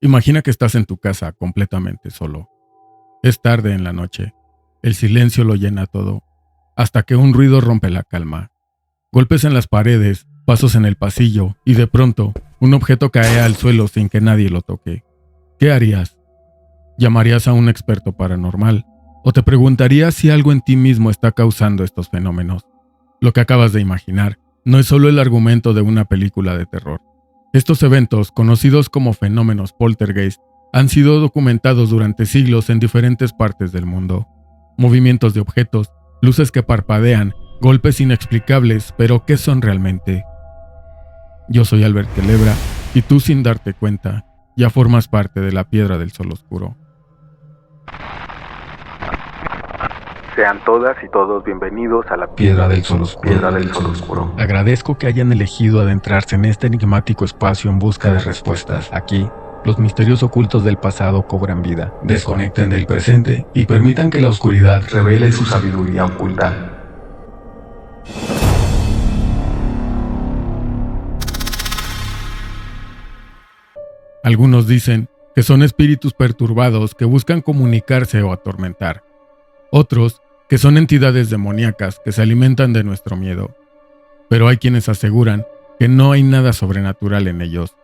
Imagina que estás en tu casa completamente solo. Es tarde en la noche. El silencio lo llena todo, hasta que un ruido rompe la calma. Golpes en las paredes, pasos en el pasillo y de pronto un objeto cae al suelo sin que nadie lo toque. ¿Qué harías? ¿Llamarías a un experto paranormal? ¿O te preguntarías si algo en ti mismo está causando estos fenómenos? Lo que acabas de imaginar no es solo el argumento de una película de terror. Estos eventos, conocidos como fenómenos poltergeist, han sido documentados durante siglos en diferentes partes del mundo. Movimientos de objetos, luces que parpadean, golpes inexplicables, pero ¿qué son realmente? Yo soy Albert Celebra, y tú, sin darte cuenta, ya formas parte de la Piedra del Sol Oscuro. Sean todas y todos bienvenidos a la Piedra del Sol Oscuro. Piedra del Sol Oscuro. Agradezco que hayan elegido adentrarse en este enigmático espacio en busca de respuestas. Aquí, los misterios ocultos del pasado cobran vida. Desconecten del presente y permitan que la oscuridad revele su sabiduría oculta. Algunos dicen que son espíritus perturbados que buscan comunicarse o atormentar. Otros, que son entidades demoníacas que se alimentan de nuestro miedo. Pero hay quienes aseguran que no hay nada sobrenatural en ellos,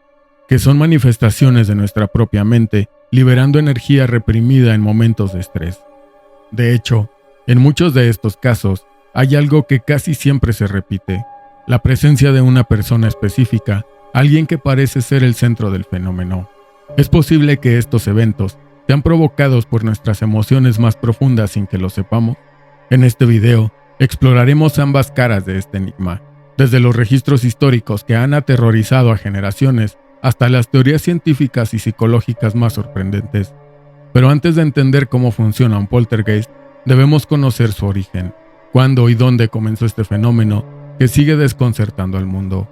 que son manifestaciones de nuestra propia mente, liberando energía reprimida en momentos de estrés. De hecho, en muchos de estos casos, hay algo que casi siempre se repite: la presencia de una persona específica, alguien que parece ser el centro del fenómeno. Es posible que estos eventos sean provocados por nuestras emociones más profundas sin que lo sepamos. En este video, exploraremos ambas caras de este enigma, desde los registros históricos que han aterrorizado a generaciones hasta las teorías científicas y psicológicas más sorprendentes. Pero antes de entender cómo funciona un poltergeist, debemos conocer su origen, cuándo y dónde comenzó este fenómeno que sigue desconcertando al mundo.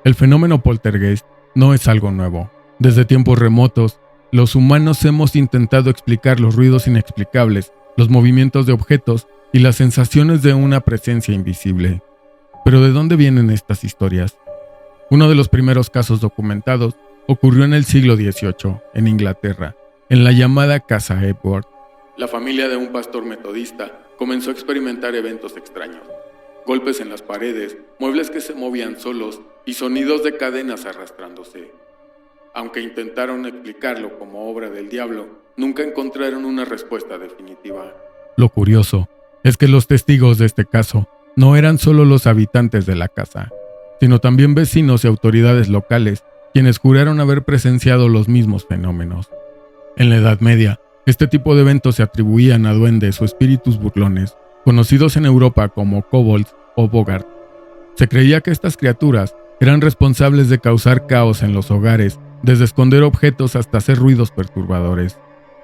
El fenómeno poltergeist no es algo nuevo. Desde tiempos remotos, los humanos hemos intentado explicar los ruidos inexplicables, los movimientos de objetos y las sensaciones de una presencia invisible. Pero ¿de dónde vienen estas historias? Uno de los primeros casos documentados ocurrió en el siglo XVIII, en Inglaterra, en la llamada Casa Epworth. La familia de un pastor metodista comenzó a experimentar eventos extraños. Golpes en las paredes, muebles que se movían solos y sonidos de cadenas arrastrándose. Aunque intentaron explicarlo como obra del diablo, nunca encontraron una respuesta definitiva. Lo curioso es que los testigos de este caso no eran solo los habitantes de la casa, sino también vecinos y autoridades locales, quienes juraron haber presenciado los mismos fenómenos. En la Edad Media, este tipo de eventos se atribuían a duendes o espíritus burlones, conocidos en Europa como kobolds o boggart. Se creía que estas criaturas eran responsables de causar caos en los hogares, desde esconder objetos hasta hacer ruidos perturbadores.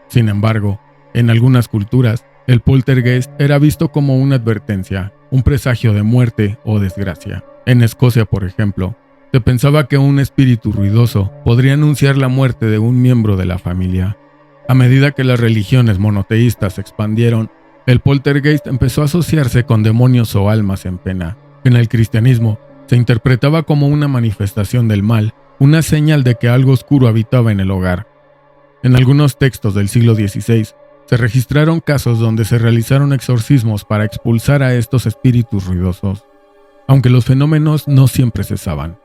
Sin embargo, en algunas culturas, el poltergeist era visto como una advertencia, un presagio de muerte o desgracia. En Escocia, por ejemplo, se pensaba que un espíritu ruidoso podría anunciar la muerte de un miembro de la familia. A medida que las religiones monoteístas se expandieron, el poltergeist empezó a asociarse con demonios o almas en pena. En el cristianismo, se interpretaba como una manifestación del mal, una señal de que algo oscuro habitaba en el hogar. En algunos textos del siglo XVI, se registraron casos donde se realizaron exorcismos para expulsar a estos espíritus ruidosos. Aunque los fenómenos no siempre cesaban,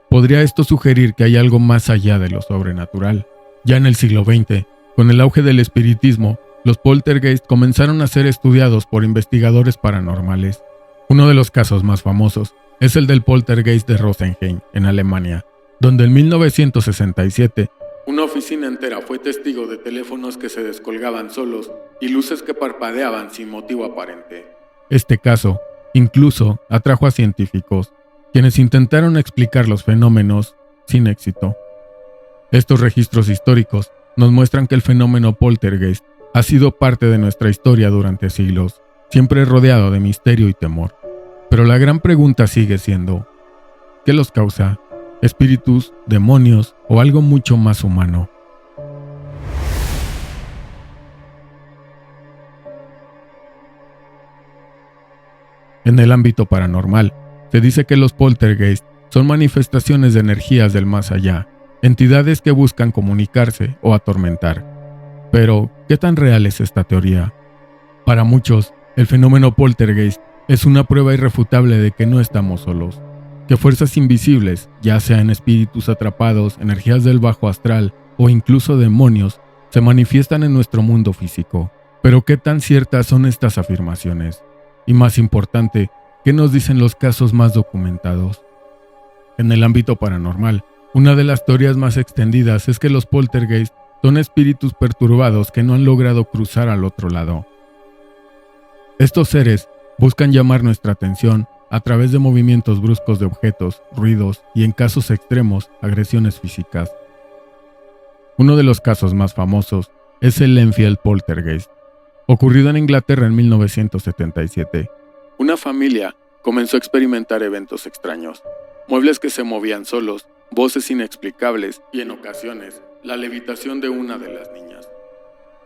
podría esto sugerir que hay algo más allá de lo sobrenatural. Ya en el siglo XX, con el auge del espiritismo, los poltergeist comenzaron a ser estudiados por investigadores paranormales. Uno de los casos más famosos es el del poltergeist de Rosenheim, en Alemania, donde en 1967 una oficina entera fue testigo de teléfonos que se descolgaban solos y luces que parpadeaban sin motivo aparente. Este caso incluso atrajo a científicos, quienes intentaron explicar los fenómenos sin éxito. Estos registros históricos nos muestran que el fenómeno poltergeist ha sido parte de nuestra historia durante siglos, siempre rodeado de misterio y temor. Pero la gran pregunta sigue siendo: ¿qué los causa? ¿Espíritus, demonios o algo mucho más humano? En el ámbito paranormal, Se dice que los poltergeist son manifestaciones de energías del más allá, entidades que buscan comunicarse o atormentar. Pero, ¿qué tan real es esta teoría? Para muchos, el fenómeno poltergeist es una prueba irrefutable de que no estamos solos, que fuerzas invisibles, ya sean espíritus atrapados, energías del bajo astral o incluso demonios, se manifiestan en nuestro mundo físico. Pero ¿qué tan ciertas son estas afirmaciones? Y más importante, ¿qué nos dicen los casos más documentados? En el ámbito paranormal, una de las teorías más extendidas es que los poltergeist son espíritus perturbados que no han logrado cruzar al otro lado. Estos seres buscan llamar nuestra atención a través de movimientos bruscos de objetos, ruidos y, en casos extremos, agresiones físicas. Uno de los casos más famosos es el Enfield Poltergeist, ocurrido en Inglaterra en 1977. Una familia comenzó a experimentar eventos extraños, muebles que se movían solos, voces inexplicables y, en ocasiones, la levitación de una de las niñas.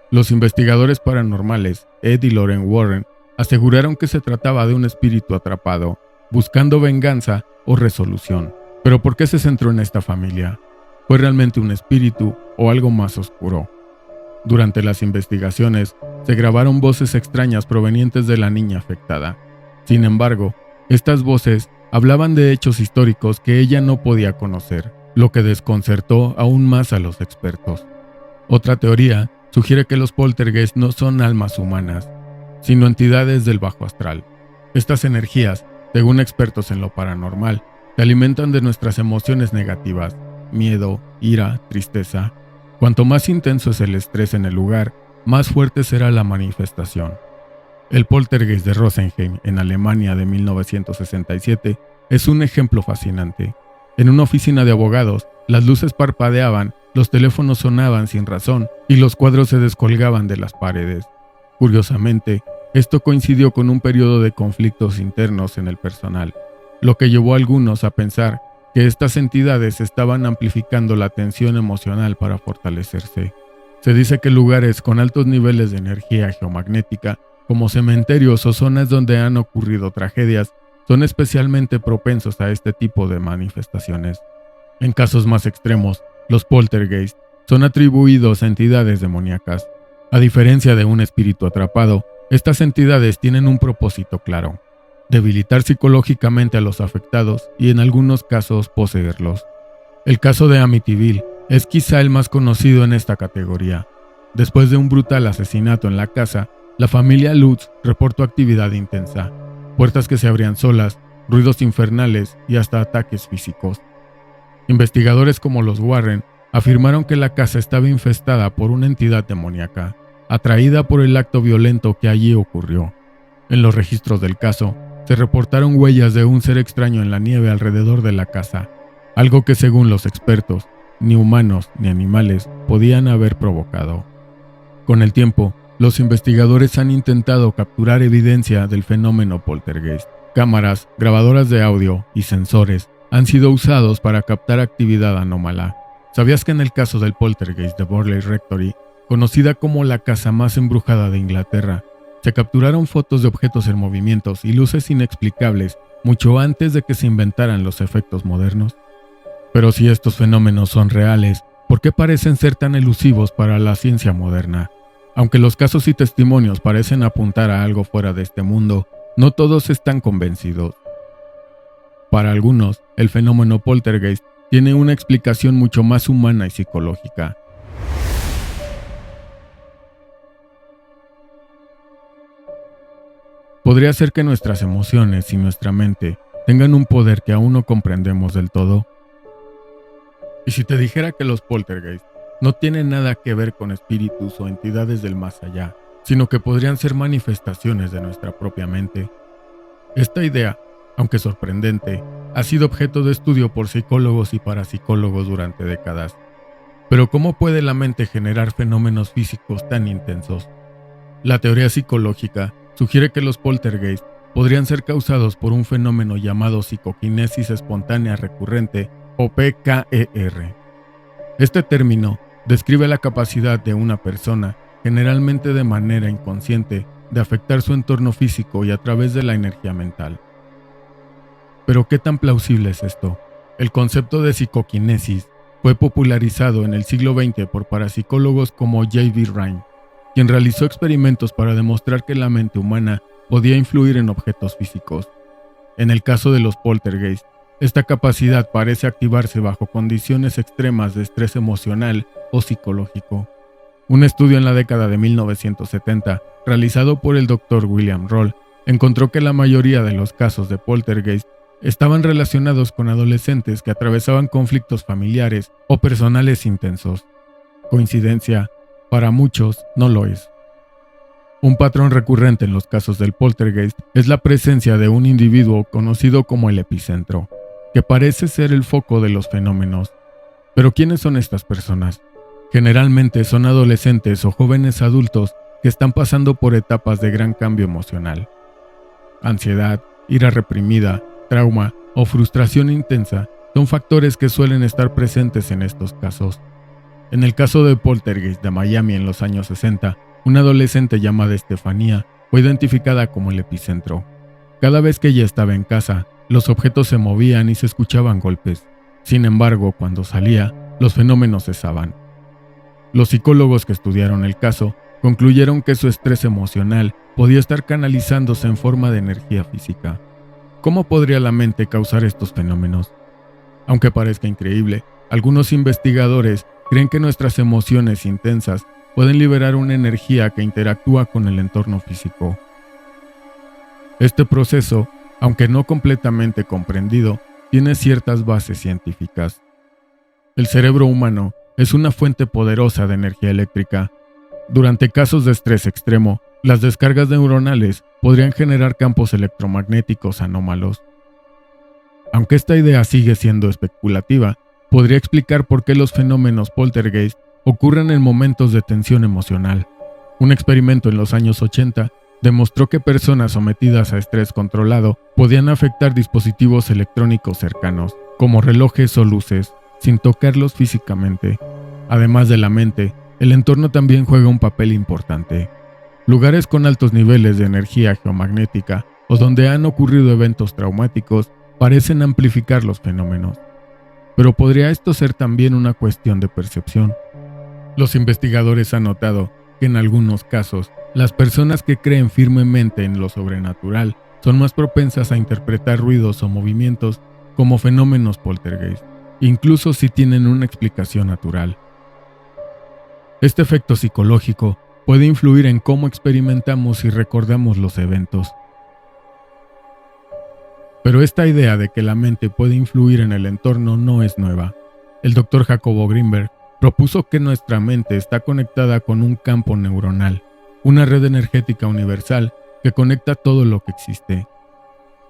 Los investigadores paranormales, Ed y Lorraine Warren, aseguraron que se trataba de un espíritu atrapado, buscando venganza o resolución. ¿Pero por qué se centró en esta familia? ¿Fue realmente un espíritu o algo más oscuro? Durante las investigaciones, se grabaron voces extrañas provenientes de la niña afectada. Sin embargo, estas voces hablaban de hechos históricos que ella no podía conocer, lo que desconcertó aún más a los expertos. Otra teoría sugiere que los poltergeist no son almas humanas, sino entidades del bajo astral. Estas energías, según expertos en lo paranormal, se alimentan de nuestras emociones negativas, miedo, ira, tristeza. Cuanto más intenso es el estrés en el lugar, más fuerte será la manifestación. El poltergeist de Rosenheim, en Alemania de 1967, es un ejemplo fascinante. En una oficina de abogados, las luces parpadeaban, los teléfonos sonaban sin razón y los cuadros se descolgaban de las paredes. Curiosamente, esto coincidió con un periodo de conflictos internos en el personal, lo que llevó a algunos a pensar que estas entidades estaban amplificando la tensión emocional para fortalecerse. Se dice que lugares con altos niveles de energía geomagnética, como cementerios o zonas donde han ocurrido tragedias, son especialmente propensos a este tipo de manifestaciones. En casos más extremos, los poltergeist son atribuidos a entidades demoníacas. A diferencia de un espíritu atrapado, estas entidades tienen un propósito claro: debilitar psicológicamente a los afectados y, en algunos casos, poseerlos. El caso de Amityville es quizá el más conocido en esta categoría. Después de un brutal asesinato en la casa, la familia Lutz reportó actividad intensa, puertas que se abrían solas, ruidos infernales y hasta ataques físicos. Investigadores como los Warren afirmaron que la casa estaba infestada por una entidad demoníaca, atraída por el acto violento que allí ocurrió. En los registros del caso, se reportaron huellas de un ser extraño en la nieve alrededor de la casa, algo que, según los expertos, ni humanos ni animales podían haber provocado. Con el tiempo, los investigadores han intentado capturar evidencia del fenómeno poltergeist. Cámaras, grabadoras de audio y sensores han sido usados para captar actividad anómala. ¿Sabías que en el caso del poltergeist de Burley Rectory, conocida como la casa más embrujada de Inglaterra, se capturaron fotos de objetos en movimientos y luces inexplicables mucho antes de que se inventaran los efectos modernos? Pero si estos fenómenos son reales, ¿por qué parecen ser tan elusivos para la ciencia moderna? Aunque los casos y testimonios parecen apuntar a algo fuera de este mundo, no todos están convencidos. Para algunos, el fenómeno poltergeist tiene una explicación mucho más humana y psicológica. Podría ser que nuestras emociones y nuestra mente tengan un poder que aún no comprendemos del todo. ¿Y si te dijera que los poltergeist no tienen nada que ver con espíritus o entidades del más allá, sino que podrían ser manifestaciones de nuestra propia mente? Esta idea, aunque sorprendente, ha sido objeto de estudio por psicólogos y parapsicólogos durante décadas. Pero ¿cómo puede la mente generar fenómenos físicos tan intensos? La teoría psicológica sugiere que los poltergeist podrían ser causados por un fenómeno llamado psicoquinesis espontánea recurrente o PKER. Este término describe la capacidad de una persona, generalmente de manera inconsciente, de afectar su entorno físico y a través de la energía mental. Pero ¿qué tan plausible es esto? El concepto de psicoquinesis fue popularizado en el siglo XX por parapsicólogos como J.B. Rhine, quien realizó experimentos para demostrar que la mente humana podía influir en objetos físicos. En el caso de los poltergeist, esta capacidad parece activarse bajo condiciones extremas de estrés emocional o psicológico. Un estudio en la década de 1970, realizado por el Dr. William Roll, encontró que la mayoría de los casos de poltergeist estaban relacionados con adolescentes que atravesaban conflictos familiares o personales intensos. ¿Coincidencia? Para muchos no lo es. Un patrón recurrente en los casos del poltergeist es la presencia de un individuo conocido como el epicentro, que parece ser el foco de los fenómenos. Pero ¿quiénes son estas personas? Generalmente son adolescentes o jóvenes adultos que están pasando por etapas de gran cambio emocional. Ansiedad, ira reprimida, trauma o frustración intensa son factores que suelen estar presentes en estos casos. En el caso de poltergeist de Miami en los años 60, una adolescente llamada Estefanía fue identificada como el epicentro. Cada vez que ella estaba en casa, los objetos se movían y se escuchaban golpes. Sin embargo, cuando salía, los fenómenos cesaban. Los psicólogos que estudiaron el caso concluyeron que su estrés emocional podía estar canalizándose en forma de energía física. ¿Cómo podría la mente causar estos fenómenos? Aunque parezca increíble, algunos investigadores creen que nuestras emociones intensas pueden liberar una energía que interactúa con el entorno físico. Este proceso, aunque no completamente comprendido, tiene ciertas bases científicas. El cerebro humano es una fuente poderosa de energía eléctrica. Durante casos de estrés extremo, las descargas neuronales podrían generar campos electromagnéticos anómalos. Aunque esta idea sigue siendo especulativa, podría explicar por qué los fenómenos poltergeist ocurren en momentos de tensión emocional. Un experimento en los años 80 demostró que personas sometidas a estrés controlado podían afectar dispositivos electrónicos cercanos, como relojes o luces, sin tocarlos físicamente. Además de la mente, el entorno también juega un papel importante. Lugares con altos niveles de energía geomagnética o donde han ocurrido eventos traumáticos parecen amplificar los fenómenos. Pero ¿podría esto ser también una cuestión de percepción? Los investigadores han notado que en algunos casos, las personas que creen firmemente en lo sobrenatural son más propensas a interpretar ruidos o movimientos como fenómenos poltergeist, incluso si tienen una explicación natural. Este efecto psicológico puede influir en cómo experimentamos y recordamos los eventos. Pero esta idea de que la mente puede influir en el entorno no es nueva. El Dr. Jacobo Grinberg propuso que nuestra mente está conectada con un campo neuronal, una red energética universal que conecta todo lo que existe.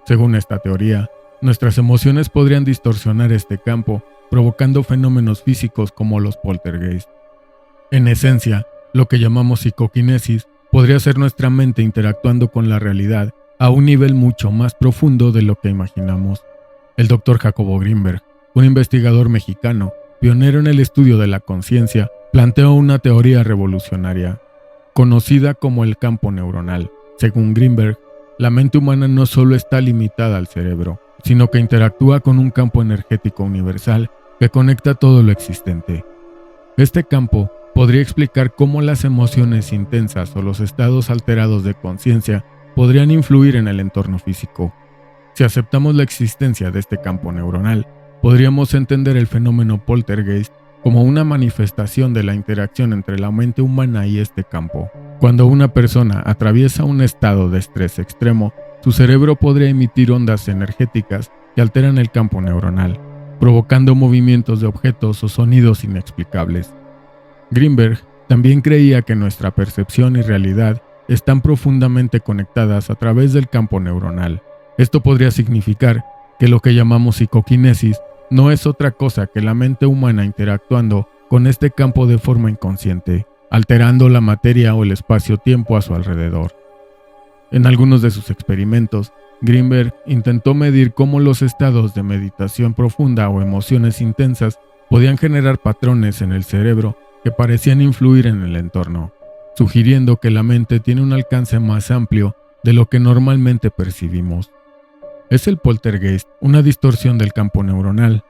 Según esta teoría, nuestras emociones podrían distorsionar este campo, provocando fenómenos físicos como los poltergeist. En esencia, lo que llamamos psicoquinesis podría ser nuestra mente interactuando con la realidad a un nivel mucho más profundo de lo que imaginamos. El Dr. Jacobo Grinberg, un investigador mexicano, pionero en el estudio de la conciencia, planteó una teoría revolucionaria, conocida como el campo neuronal. Según Grinberg, la mente humana no solo está limitada al cerebro, sino que interactúa con un campo energético universal que conecta todo lo existente. Este campo podría explicar cómo las emociones intensas o los estados alterados de conciencia podrían influir en el entorno físico. Si aceptamos la existencia de este campo neuronal, podríamos entender el fenómeno poltergeist como una manifestación de la interacción entre la mente humana y este campo. Cuando una persona atraviesa un estado de estrés extremo, su cerebro podría emitir ondas energéticas que alteran el campo neuronal, provocando movimientos de objetos o sonidos inexplicables. Grinberg también creía que nuestra percepción y realidad están profundamente conectadas a través del campo neuronal. Esto podría significar que lo que llamamos psicoquinesis no es otra cosa que la mente humana interactuando con este campo de forma inconsciente, alterando la materia o el espacio-tiempo a su alrededor. En algunos de sus experimentos, Grinberg intentó medir cómo los estados de meditación profunda o emociones intensas podían generar patrones en el cerebro que parecían influir en el entorno, sugiriendo que la mente tiene un alcance más amplio de lo que normalmente percibimos. ¿Es el poltergeist una distorsión del campo neuronal?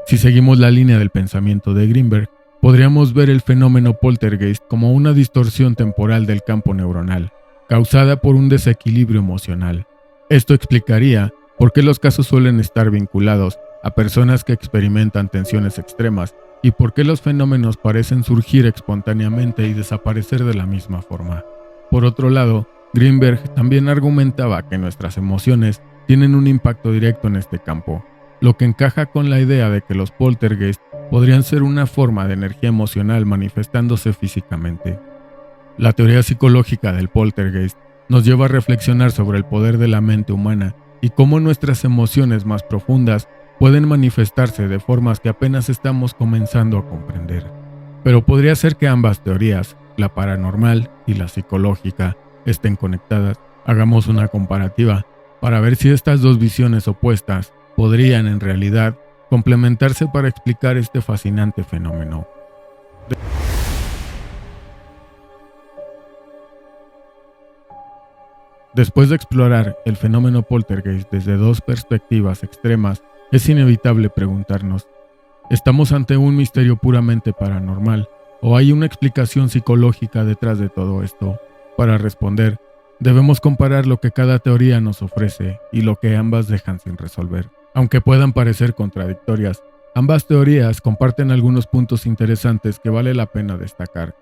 Si seguimos la línea del pensamiento de Greenberg, podríamos ver el fenómeno poltergeist como una distorsión temporal del campo neuronal, causada por un desequilibrio emocional. Esto explicaría por qué los casos suelen estar vinculados a personas que experimentan tensiones extremas y por qué los fenómenos parecen surgir espontáneamente y desaparecer de la misma forma. Por otro lado, Greenberg también argumentaba que nuestras emociones tienen un impacto directo en este campo, lo que encaja con la idea de que los poltergeist podrían ser una forma de energía emocional manifestándose físicamente. La teoría psicológica del poltergeist nos lleva a reflexionar sobre el poder de la mente humana y cómo nuestras emociones más profundas pueden manifestarse de formas que apenas estamos comenzando a comprender. Pero podría ser que ambas teorías, la paranormal y la psicológica, estén conectadas. Hagamos una comparativa para ver si estas dos visiones opuestas podrían en realidad complementarse para explicar este fascinante fenómeno. Después de explorar el fenómeno poltergeist desde dos perspectivas extremas, es inevitable preguntarnos, ¿estamos ante un misterio puramente paranormal o hay una explicación psicológica detrás de todo esto? Para responder, debemos comparar lo que cada teoría nos ofrece y lo que ambas dejan sin resolver. Aunque puedan parecer contradictorias, ambas teorías comparten algunos puntos interesantes que vale la pena destacar.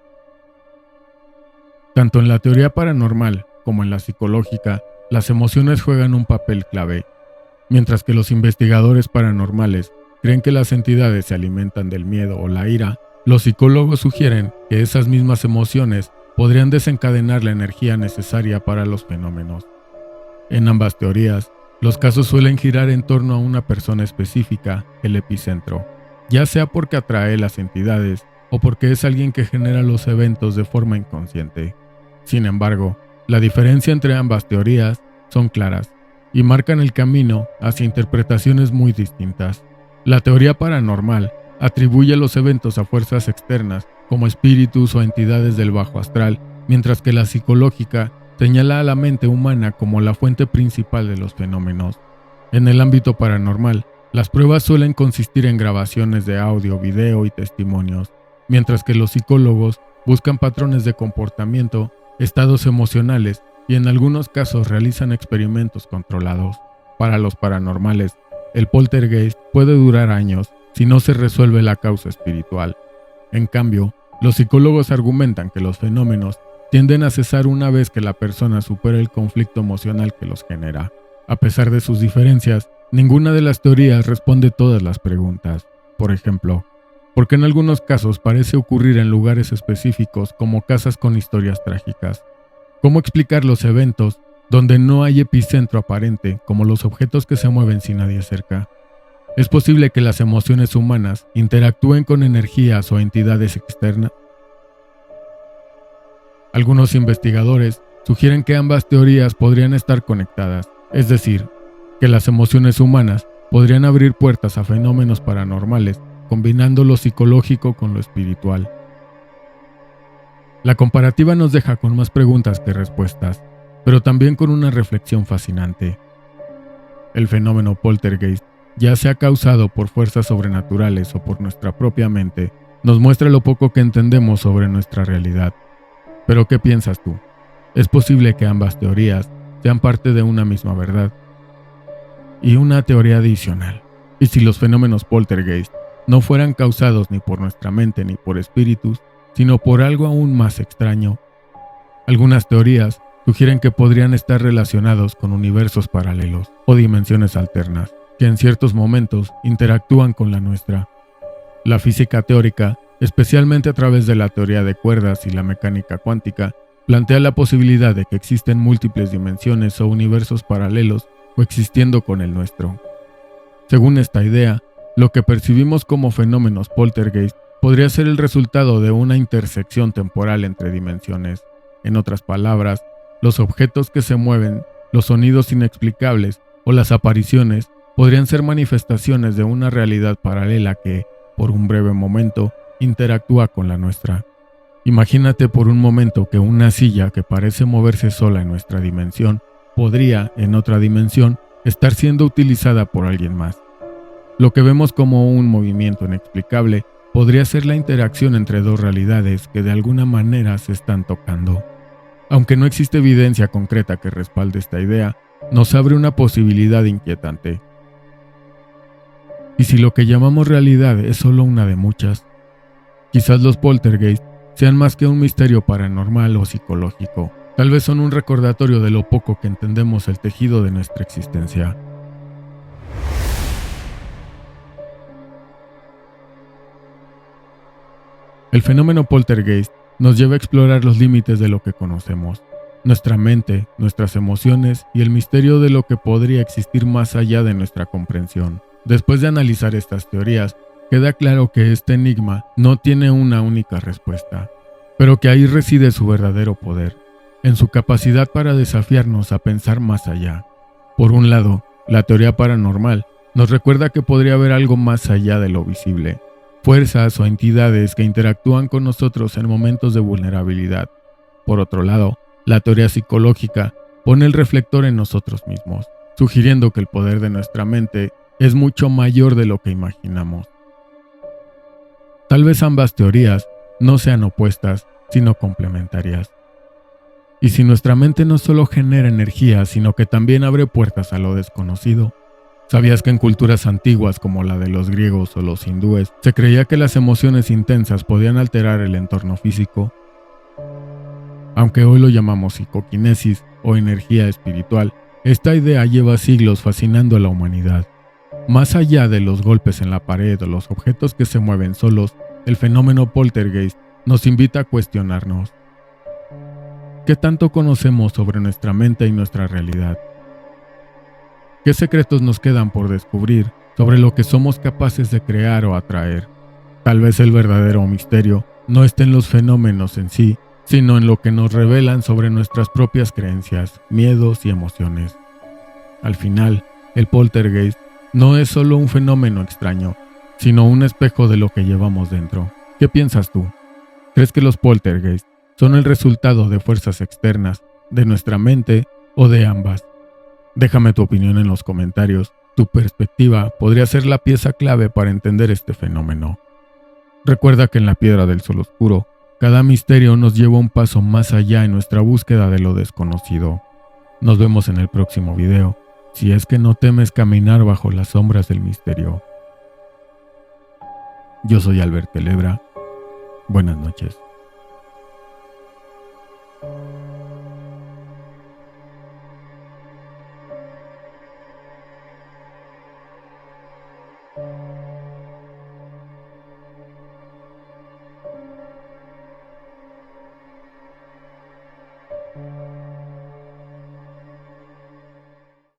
Tanto en la teoría paranormal como en la psicológica, las emociones juegan un papel clave. Mientras que los investigadores paranormales creen que las entidades se alimentan del miedo o la ira, los psicólogos sugieren que esas mismas emociones podrían desencadenar la energía necesaria para los fenómenos. En ambas teorías, los casos suelen girar en torno a una persona específica, el epicentro, ya sea porque atrae las entidades o porque es alguien que genera los eventos de forma inconsciente. Sin embargo, la diferencia entre ambas teorías son claras y marcan el camino hacia interpretaciones muy distintas. La teoría paranormal atribuye los eventos a fuerzas externas como espíritus o entidades del bajo astral, mientras que la psicológica señala a la mente humana como la fuente principal de los fenómenos. En el ámbito paranormal, las pruebas suelen consistir en grabaciones de audio, video y testimonios, mientras que los psicólogos buscan patrones de comportamiento, estados emocionales y en algunos casos realizan experimentos controlados. Para los paranormales, el poltergeist puede durar años si no se resuelve la causa espiritual. En cambio, los psicólogos argumentan que los fenómenos tienden a cesar una vez que la persona supera el conflicto emocional que los genera. A pesar de sus diferencias, ninguna de las teorías responde todas las preguntas. Por ejemplo, ¿por qué en algunos casos parece ocurrir en lugares específicos como casas con historias trágicas? ¿Cómo explicar los eventos donde no hay epicentro aparente, como los objetos que se mueven sin nadie cerca? ¿Es posible que las emociones humanas interactúen con energías o entidades externas? Algunos investigadores sugieren que ambas teorías podrían estar conectadas, es decir, que las emociones humanas podrían abrir puertas a fenómenos paranormales, combinando lo psicológico con lo espiritual. La comparativa nos deja con más preguntas que respuestas, pero también con una reflexión fascinante. El fenómeno poltergeist, ya sea causado por fuerzas sobrenaturales o por nuestra propia mente, nos muestra lo poco que entendemos sobre nuestra realidad. ¿Pero qué piensas tú? ¿Es posible que ambas teorías sean parte de una misma verdad? Y una teoría adicional. ¿Y si los fenómenos poltergeist no fueran causados ni por nuestra mente ni por espíritus, sino por algo aún más extraño? Algunas teorías sugieren que podrían estar relacionados con universos paralelos o dimensiones alternas, que en ciertos momentos interactúan con la nuestra. La física teórica, especialmente a través de la teoría de cuerdas y la mecánica cuántica, plantea la posibilidad de que existen múltiples dimensiones o universos paralelos coexistiendo con el nuestro. Según esta idea, lo que percibimos como fenómenos poltergeist podría ser el resultado de una intersección temporal entre dimensiones. En otras palabras, los objetos que se mueven, los sonidos inexplicables o las apariciones podrían ser manifestaciones de una realidad paralela que, por un breve momento, interactúa con la nuestra. Imagínate por un momento que una silla que parece moverse sola en nuestra dimensión podría, en otra dimensión, estar siendo utilizada por alguien más. Lo que vemos como un movimiento inexplicable podría ser la interacción entre dos realidades que de alguna manera se están tocando. Aunque no existe evidencia concreta que respalde esta idea, nos abre una posibilidad inquietante. ¿Y si lo que llamamos realidad es solo una de muchas? Quizás los poltergeist sean más que un misterio paranormal o psicológico. Tal vez son un recordatorio de lo poco que entendemos el tejido de nuestra existencia. El fenómeno poltergeist nos lleva a explorar los límites de lo que conocemos, nuestra mente, nuestras emociones y el misterio de lo que podría existir más allá de nuestra comprensión. Después de analizar estas teorías, queda claro que este enigma no tiene una única respuesta, pero que ahí reside su verdadero poder, en su capacidad para desafiarnos a pensar más allá. Por un lado, la teoría paranormal nos recuerda que podría haber algo más allá de lo visible, fuerzas o entidades que interactúan con nosotros en momentos de vulnerabilidad. Por otro lado, la teoría psicológica pone el reflector en nosotros mismos, sugiriendo que el poder de nuestra mente es mucho mayor de lo que imaginamos. Tal vez ambas teorías no sean opuestas, sino complementarias. Y si nuestra mente no solo genera energía, sino que también abre puertas a lo desconocido. ¿Sabías que en culturas antiguas como la de los griegos o los hindúes se creía que las emociones intensas podían alterar el entorno físico? Aunque hoy lo llamamos psicoquinesis o energía espiritual, esta idea lleva siglos fascinando a la humanidad. Más allá de los golpes en la pared o los objetos que se mueven solos, el fenómeno poltergeist nos invita a cuestionarnos. ¿Qué tanto conocemos sobre nuestra mente y nuestra realidad? ¿Qué secretos nos quedan por descubrir sobre lo que somos capaces de crear o atraer? Tal vez el verdadero misterio no esté en los fenómenos en sí, sino en lo que nos revelan sobre nuestras propias creencias, miedos y emociones. Al final, el poltergeist no es solo un fenómeno extraño, sino un espejo de lo que llevamos dentro. ¿Qué piensas tú? ¿Crees que los poltergeist son el resultado de fuerzas externas, de nuestra mente o de ambas? Déjame tu opinión en los comentarios. Tu perspectiva podría ser la pieza clave para entender este fenómeno. Recuerda que en la Piedra del Sol Oscuro, cada misterio nos lleva un paso más allá en nuestra búsqueda de lo desconocido. Nos vemos en el próximo video, si es que no temes caminar bajo las sombras del misterio. Yo soy Albert Celebra. Buenas noches.